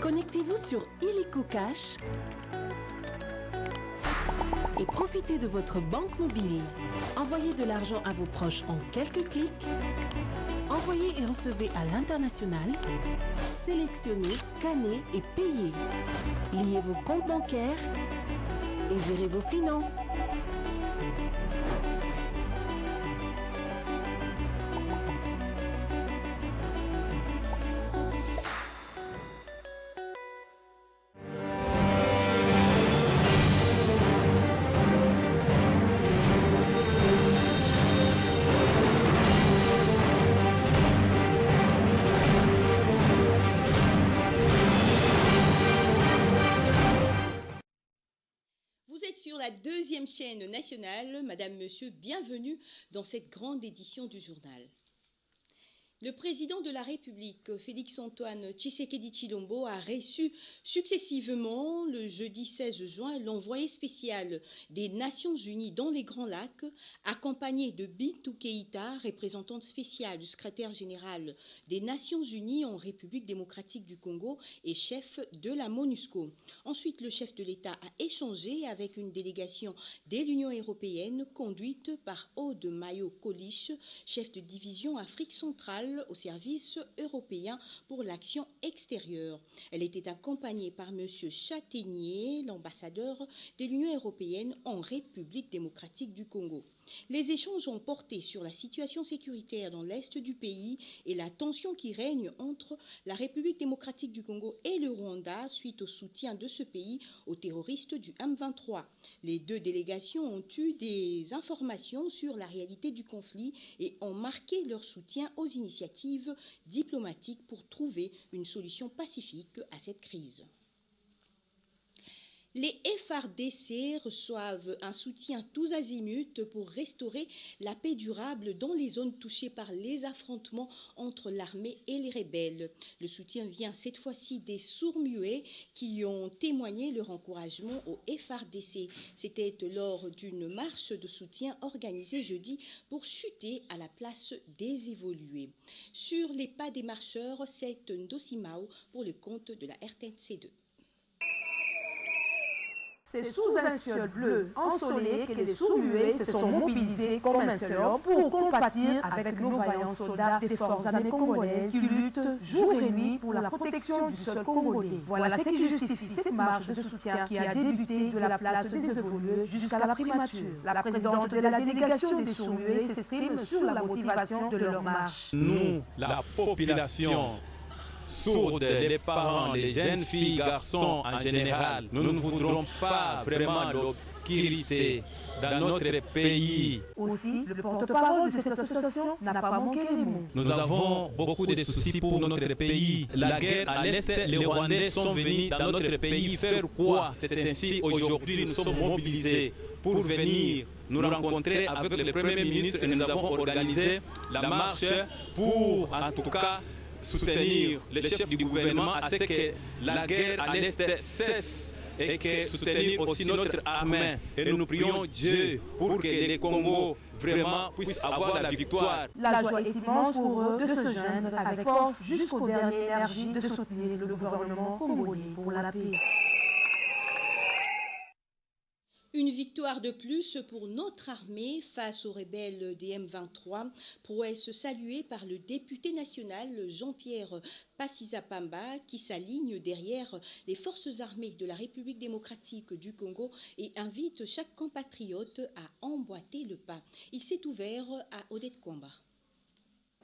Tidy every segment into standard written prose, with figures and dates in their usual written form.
Connectez-vous sur Illico Cash et profitez de votre banque mobile. Envoyez de l'argent à vos proches en quelques clics. Envoyez et recevez à l'international. Sélectionnez, scannez et payez. Liez vos comptes bancaires et gérez vos finances. Sur la deuxième chaîne nationale, Madame, Monsieur, bienvenue dans cette grande édition du journal. Le président de la République, Félix-Antoine Tshisekedi Tshilombo, a reçu successivement le jeudi 16 juin l'envoyé spécial des Nations Unies dans les Grands Lacs, accompagné de Bintou Keïta, représentante spéciale du secrétaire général des Nations Unies en République démocratique du Congo et chef de la MONUSCO. Ensuite, le chef de l'État a échangé avec une délégation de l'Union européenne conduite par Aude Mayo Kolich, chef de division Afrique centrale au service européen pour l'action extérieure. Elle était accompagnée par M. Châtaignier, l'ambassadeur de l'Union européenne en République démocratique du Congo. Les échanges ont porté sur la situation sécuritaire dans l'est du pays et la tension qui règne entre la République démocratique du Congo et le Rwanda suite au soutien de ce pays aux terroristes du M23. Les deux délégations ont eu des informations sur la réalité du conflit et ont marqué leur soutien aux initiatives diplomatiques pour trouver une solution pacifique à cette crise. Les FARDC reçoivent un soutien tous azimuts pour restaurer la paix durable dans les zones touchées par les affrontements entre l'armée et les rebelles. Le soutien vient cette fois-ci des sourds-muets qui ont témoigné leur encouragement aux FARDC. C'était lors d'une marche de soutien organisée jeudi pour chuter à la place des évolués. Sur les pas des marcheurs, c'est Ndosimao pour le compte de la RTNC2. C'est sous un ciel bleu ensoleillé que les sourds-muets se sont mobilisés comme un seul homme pour compatir avec nos vaillants soldats des forces armées congolaises qui luttent jour et nuit pour la protection du sol congolais. Voilà ce qui justifie cette marche de soutien qui a débuté de la place des évolués jusqu'à la primature. La présidente de la délégation des sourds-muets s'exprime sur la motivation de leur marche. Nous, la population sourde, les parents, les jeunes filles, garçons en général, nous ne voudrons pas vraiment l'obscurité dans notre pays. Aussi, le porte-parole de cette association n'a pas manqué les mots. Nous avons beaucoup de soucis pour notre pays. La guerre à l'Est, les Rwandais sont venus dans notre pays faire quoi? C'est ainsi aujourd'hui nous sommes mobilisés pour venir nous rencontrer avec le Premier ministre et nous avons organisé la marche pour, en tout cas, soutenir les chefs du gouvernement à ce que la guerre à l'Est cesse et que soutenir aussi notre armée. Et nous prions Dieu pour que les Congos vraiment puissent avoir la victoire. La joie est immense pour eux de se joindre avec force jusqu'aux dernières énergies de soutenir le gouvernement congolais pour la paix. Une victoire de plus pour notre armée face aux rebelles des M23, prouesse saluée par le député national Jean-Pierre Passisa-Pamba qui s'aligne derrière les forces armées de la République démocratique du Congo et invite chaque compatriote à emboîter le pas. Il s'est ouvert à Odette Komba.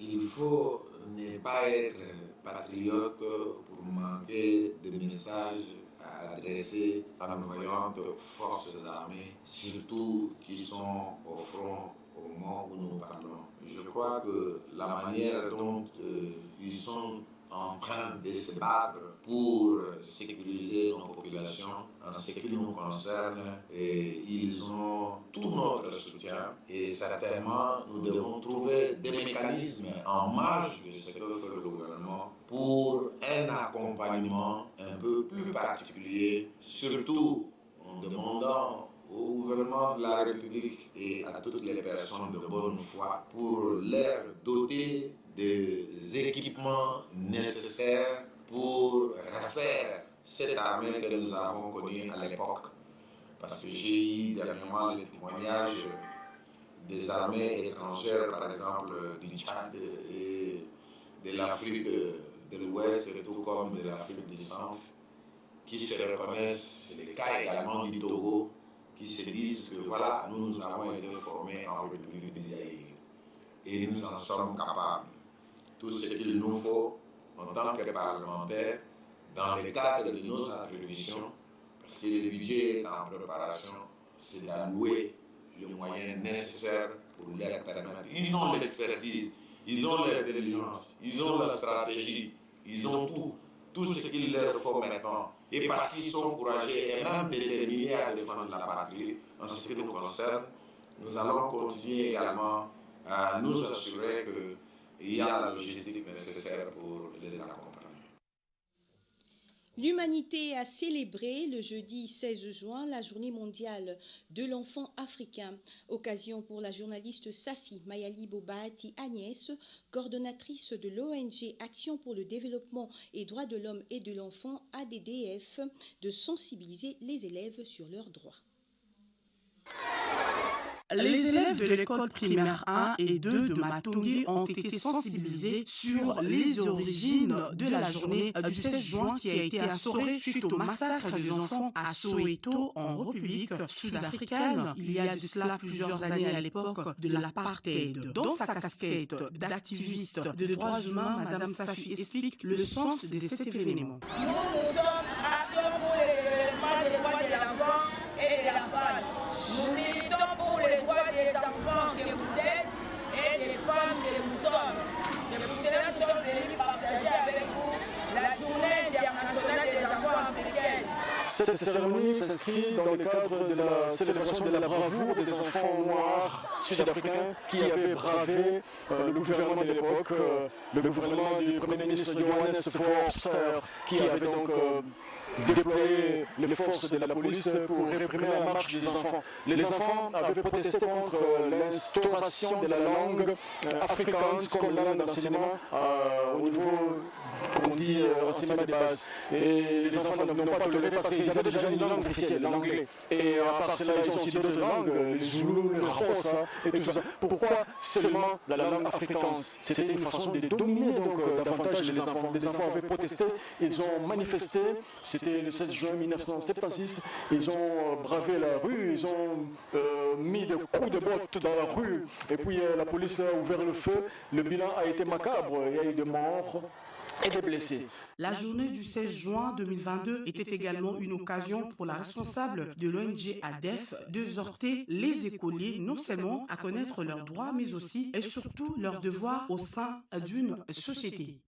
Il faut ne pas être patriote pour manquer de messages à adresser à nos vaillantes forces armées, surtout qui sont au front au moment où nous parlons. Je crois que la manière dont ils sont en train de se battre pour sécuriser nos populations, en ce qui nous concerne, et ils ont tout notre soutien. Et certainement, nous devons trouver des mécanismes en marge de ce que fait le gouvernement pour un accompagnement un peu plus particulier, surtout en demandant au gouvernement de la République et à toutes les personnes de bonne foi pour leur doter des équipements nécessaires pour refaire cette armée que nous avons connue à l'époque. Parce que j'ai eu dernièrement les témoignages des armées étrangères, par exemple du Tchad et de l'Afrique de l'Ouest, tout comme de l'Afrique du Centre, qui se reconnaissent, c'est le cas également du Togo, qui se disent que voilà, nous avons été formés en République du Zaïre et nous en sommes capables. Tout ce qu'il nous faut en tant que parlementaires, dans le cadre de nos attributions, parce que le budget est en préparation, c'est d'allouer les moyens nécessaires pour leur permettre. Ils ont l'expertise, ils ont l'intelligence, ils ont la stratégie, ils ont tout ce qu'il leur faut maintenant. Et parce qu'ils sont courageux et même déterminés à défendre la patrie, en ce qui nous concerne, nous allons continuer également à nous assurer qu'il y a la logistique nécessaire pour les accompagner. L'humanité a célébré le jeudi 16 juin la journée mondiale de l'enfant africain. Occasion pour la journaliste Safi Mayali Bobati Agnès, coordonnatrice de l'ONG Action pour le développement et droits de l'homme et de l'enfant ADDF, de sensibiliser les élèves sur leurs droits. Les élèves de l'école primaire 1 et 2 de Matongé ont été sensibilisés sur les origines de la journée du 16 juin qui a été instaurée suite au massacre des enfants à Soweto en République sud-africaine. Il y a de cela plusieurs années à l'époque de l'apartheid. Dans sa casquette d'activiste de droits humains, Madame Safi explique le sens de cet événement. Nous sommes Action pour le développement des droits de l'enfant et de la femme. Nous militons pour les droits des enfants que vous êtes et des femmes que nous sommes. C'est pour cela que nous sommes venus partager avec vous la journée internationale des enfants africains. Cette cérémonie s'inscrit dans le cadre de la célébration de la bravoure des enfants noirs sud-africains qui avaient bravé le gouvernement de l'époque, le gouvernement du Premier ministre Johannes Forster, qui avait donc déployer les forces de la police pour réprimer la marche des enfants. Les enfants avaient protesté contre l'instauration de la langue afrikaans comme langue d'enseignement au niveau, comme on dit, enseignement de base. Et les enfants n'ont pas toléré parce qu'ils avaient déjà une langue officielle, l'anglais. Et à part cela, ils ont aussi d'autres langues, les Zoulous, le Xhosa et tout ça. Pourquoi seulement la langue afrikaans? C'était une façon de dominer donc davantage les enfants. Les enfants avaient protesté, ils ont manifesté. C'était le 16 juin 1976, ils ont bravé la rue, ils ont mis des coups de botte dans la rue, et puis la police a ouvert le feu. Le bilan a été macabre, il y a eu des morts et des blessés. La journée du 16 juin 2022 était également une occasion pour la responsable de l'ONG ADDF d'exhorter les écoliers non seulement à connaître leurs droits, mais aussi et surtout leurs devoirs au sein d'une société.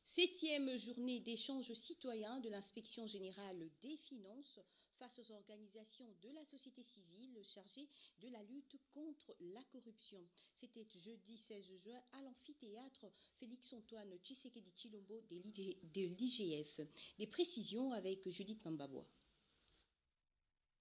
7e journée d'échange citoyen de l'Inspection générale des finances face aux organisations de la société civile chargées de la lutte contre la corruption. C'était jeudi 16 juin à l'amphithéâtre Félix-Antoine Tshisekedi Tshilombo de l'IGF. Des précisions avec Judith Mambabois.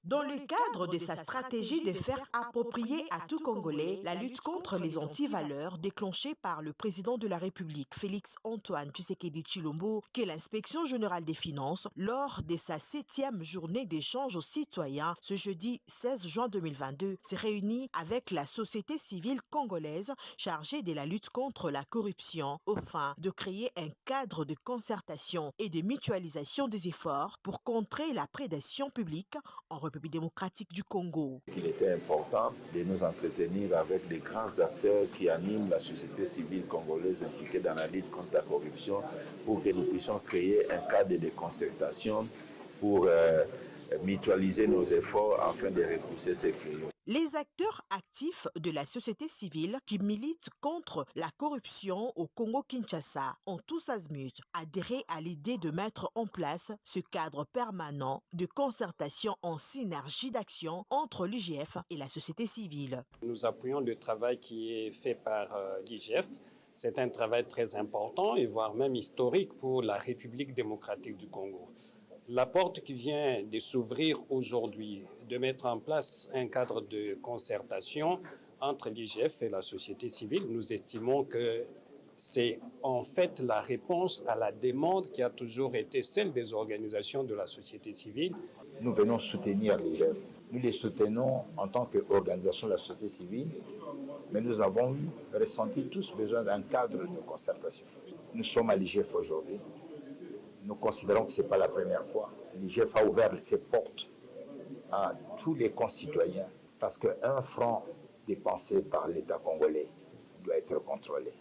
Dans le cadre de sa stratégie de faire approprier à tout Congolais la lutte contre les antivaleurs déclenchée par le président de la République, Félix-Antoine Tshisekedi Tshilombo, qu'est l'Inspection générale des finances, lors de sa 7e journée d'échange aux citoyens, ce jeudi 16 juin 2022, s'est réunie avec la société civile congolaise chargée de la lutte contre la corruption, au fin de créer un cadre de concertation et de mutualisation des efforts pour contrer la prédation publique en République démocratique du Congo. Il était important de nous entretenir avec les grands acteurs qui animent la société civile congolaise impliquée dans la lutte contre la corruption pour que nous puissions créer un cadre de concertation pour mutualiser nos efforts afin de repousser ces fléaux. Les acteurs actifs de la société civile qui militent contre la corruption au Congo-Kinshasa ont tous azimuts adhéré à l'idée de mettre en place ce cadre permanent de concertation en synergie d'action entre l'IGF et la société civile. Nous appuyons le travail qui est fait par l'IGF. C'est un travail très important et voire même historique pour la République démocratique du Congo. La porte qui vient de s'ouvrir aujourd'hui, de mettre en place un cadre de concertation entre l'IGF et la société civile, nous estimons que c'est en fait la réponse à la demande qui a toujours été celle des organisations de la société civile. Nous venons soutenir l'IGF. Nous les soutenons en tant qu'organisation de la société civile, mais nous avons ressenti tous besoin d'un cadre de concertation. Nous sommes à l'IGF aujourd'hui. Nous considérons que ce n'est pas la première fois. L'IGF a ouvert ses portes à tous les concitoyens parce qu'un franc dépensé par l'État congolais doit être contrôlé.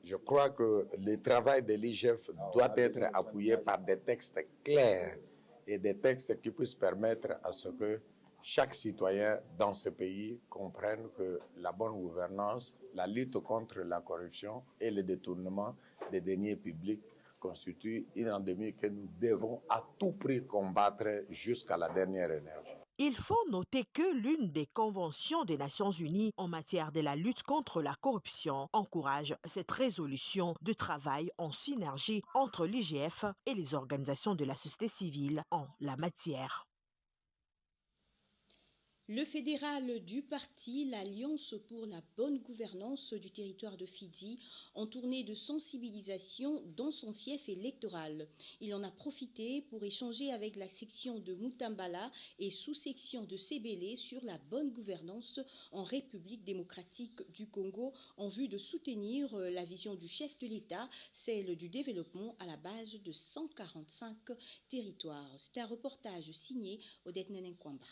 Je crois que le travail de l'IGF doit être appuyé par des textes clairs et des textes qui puissent permettre à ce que chaque citoyen dans ce pays comprenne que la bonne gouvernance, la lutte contre la corruption et le détournement des deniers publics constitue une endémie que nous devons à tout prix combattre jusqu'à la dernière énergie. Il faut noter que l'une des conventions des Nations Unies en matière de la lutte contre la corruption encourage cette résolution de travail en synergie entre l'IGF et les organisations de la société civile en la matière. Le fédéral du parti, l'Alliance pour la bonne gouvernance du territoire de Fidi, en tournée de sensibilisation dans son fief électoral. Il en a profité pour échanger avec la section de Mutambala et sous-section de Sébélé sur la bonne gouvernance en République démocratique du Congo en vue de soutenir la vision du chef de l'État, celle du développement à la base de 145 territoires. C'est un reportage signé Odette Nenenkwamba.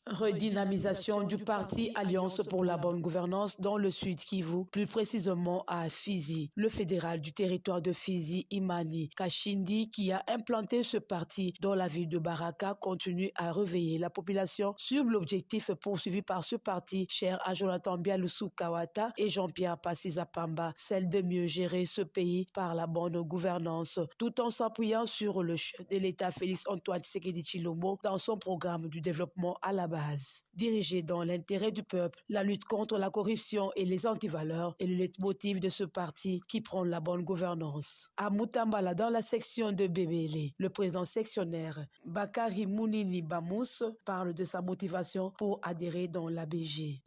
Redynamisation du parti Alliance pour la bonne gouvernance dans le Sud Kivu, plus précisément à Fizi. Le fédéral du territoire de Fizi, Imani Kashindi, qui a implanté ce parti dans la ville de Baraka, continue à réveiller la population sur l'objectif poursuivi par ce parti, cher à Jonathan Bialoussou Kawata et Jean-Pierre Passisa-Pamba, celle de mieux gérer ce pays par la bonne gouvernance, tout en s'appuyant sur le chef de l'État Félix Antoine Tshisekedi Tshilombo dans son programme du développement à la base. Dirigé dans l'intérêt du peuple, la lutte contre la corruption et les antivaleurs est le leitmotiv de ce parti qui prend la bonne gouvernance. À Mutambala, dans la section de Bébélé, le président sectionnaire Bakari Mounini Bamous parle de sa motivation pour adhérer dans l'ABG.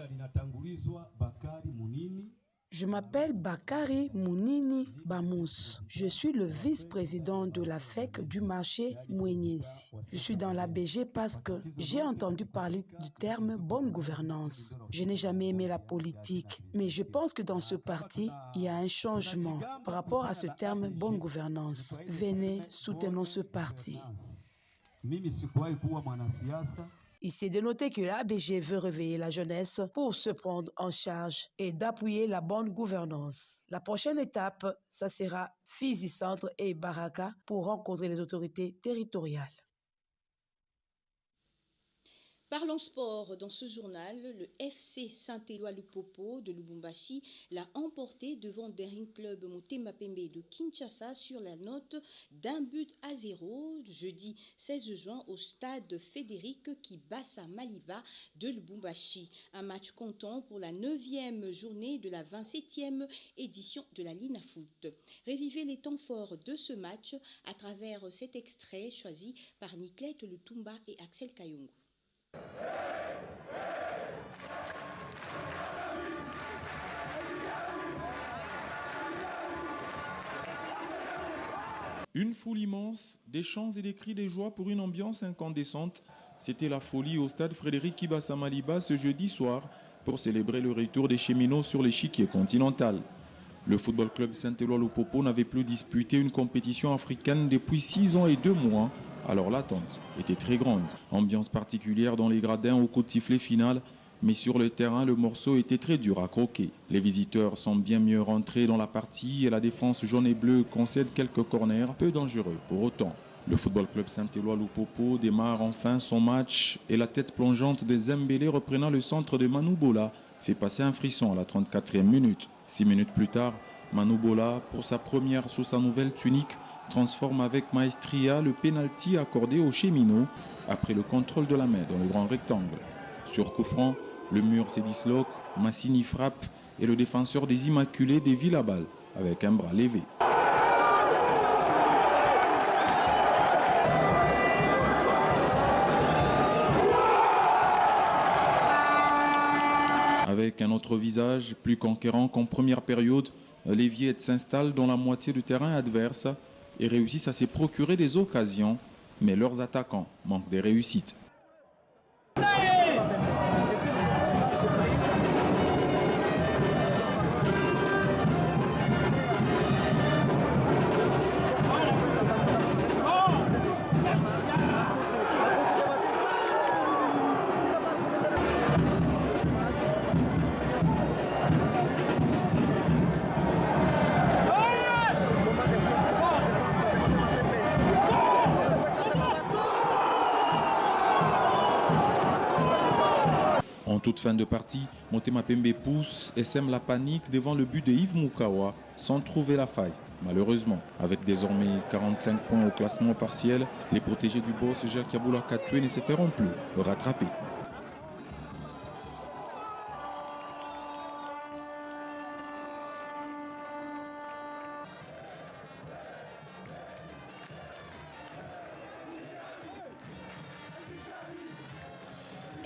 Je m'appelle Bakari Mounini Bamous. Je suis le vice-président de la FEC du marché Mwenyezi. Je suis dans l'ABG parce que j'ai entendu parler du terme bonne gouvernance. Je n'ai jamais aimé la politique, mais je pense que dans ce parti, il y a un changement par rapport à ce terme bonne gouvernance. Venez, soutenons ce parti. Il s'est de noter que l'ABG veut réveiller la jeunesse pour se prendre en charge et d'appuyer la bonne gouvernance. La prochaine étape, ça sera Fizi Centre et Baraka pour rencontrer les autorités territoriales. Parlons sport. Dans ce journal, le FC Saint-Éloi-Lupopo de Lubumbashi l'a emporté devant Daring Club Motema Pembe de Kinshasa sur la note d'1-0 jeudi 16 juin au stade Frédéric Kibasa Maliba de Lubumbashi. Un match comptant pour la 9e journée de la 27e édition de la Lina Foot. Revivez les temps forts de ce match à travers cet extrait choisi par Niklette Lutumba et Axel Kayongo. Une foule immense, des chants et des cris de joie pour une ambiance incandescente. C'était la folie au stade Frédéric Kibasa Maliba ce jeudi soir pour célébrer le retour des cheminots sur l'échiquier continental. Le football club Saint-Éloi-Lupopo n'avait plus disputé une compétition africaine depuis 6 ans et 2 mois. Alors l'attente était très grande. Ambiance particulière dans les gradins au coup de sifflet final, mais sur le terrain, le morceau était très dur à croquer. Les visiteurs sont bien mieux rentrés dans la partie et la défense jaune et bleue concède quelques corners peu dangereux pour autant. Le football club Saint-Éloi-Lupopo démarre enfin son match et la tête plongeante de Zembélé reprenant le centre de Manoubola fait passer un frisson à la 34e minute. 6 minutes plus tard, Manoubola, pour sa première sous sa nouvelle tunique, transforme avec maestria le pénalty accordé aux cheminots après le contrôle de la main dans le grand rectangle. Sur coup franc, le mur se disloque, Massini frappe et le défenseur des Immaculés dévie la balle avec un bras levé. Avec un autre visage, plus conquérant qu'en première période, les Viettes s'installent dans la moitié du terrain adverse et réussissent à se procurer des occasions, mais leurs attaquants manquent des réussites. En toute fin de partie, Motema Pembe pousse et sème la panique devant le but de Yves Moukawa sans trouver la faille. Malheureusement, avec désormais 45 points au classement partiel, les protégés du boss Jacques Yaboula Katoué ne se feront plus rattraper.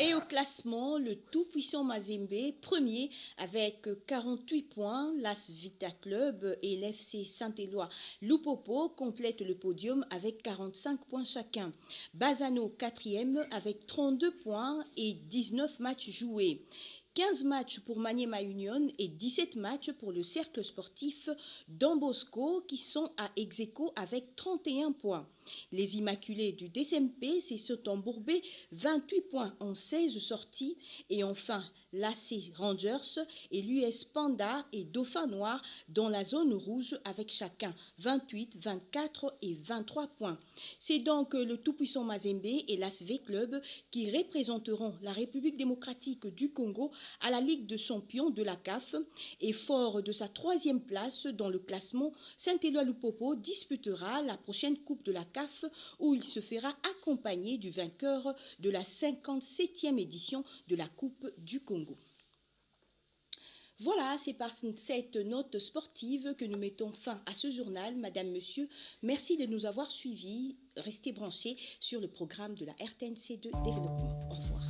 Et au classement, le tout-puissant Mazembe, premier avec 48 points. L'As Vita Club et l'FC Saint-Éloi Lupopo complètent le podium avec 45 points chacun. Bazano, quatrième avec 32 points et 19 matchs joués. 15 matchs pour Maniema Union et 17 matchs pour le cercle sportif Don Bosco qui sont à ex-aequo avec 31 points. Les Immaculés du DSMP se sont embourbés 28 points en 16 sorties. Et enfin, l'AC Rangers et l'US Panda et Dauphin Noir dans la zone rouge avec chacun 28, 24 et 23 points. C'est donc le tout-puissant Mazembe et l'ASV Club qui représenteront la République démocratique du Congo à la Ligue des champions de la CAF. Et fort de sa 3e place dans le classement, Saint-Éloi Lupopo disputera la prochaine Coupe de la CAF où il se fera accompagner du vainqueur de la 57e édition de la Coupe du Congo. Voilà, c'est par cette note sportive que nous mettons fin à ce journal. Madame, Monsieur, merci de nous avoir suivis. Restez branchés sur le programme de la RTNC de développement. Au revoir.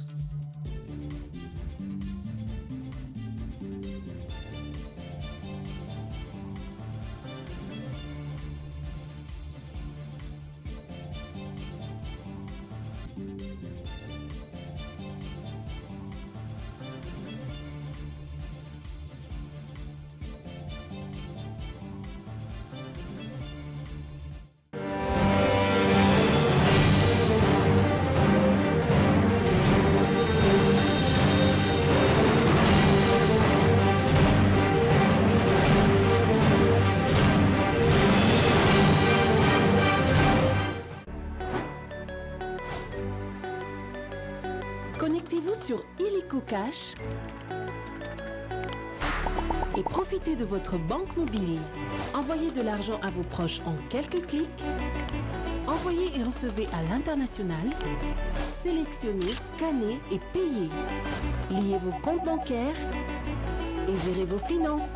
Connectez-vous sur Illico Cash et profitez de votre banque mobile. Envoyez de l'argent à vos proches en quelques clics. Envoyez et recevez à l'international. Sélectionnez, scannez et payez. Liez vos comptes bancaires et gérez vos finances.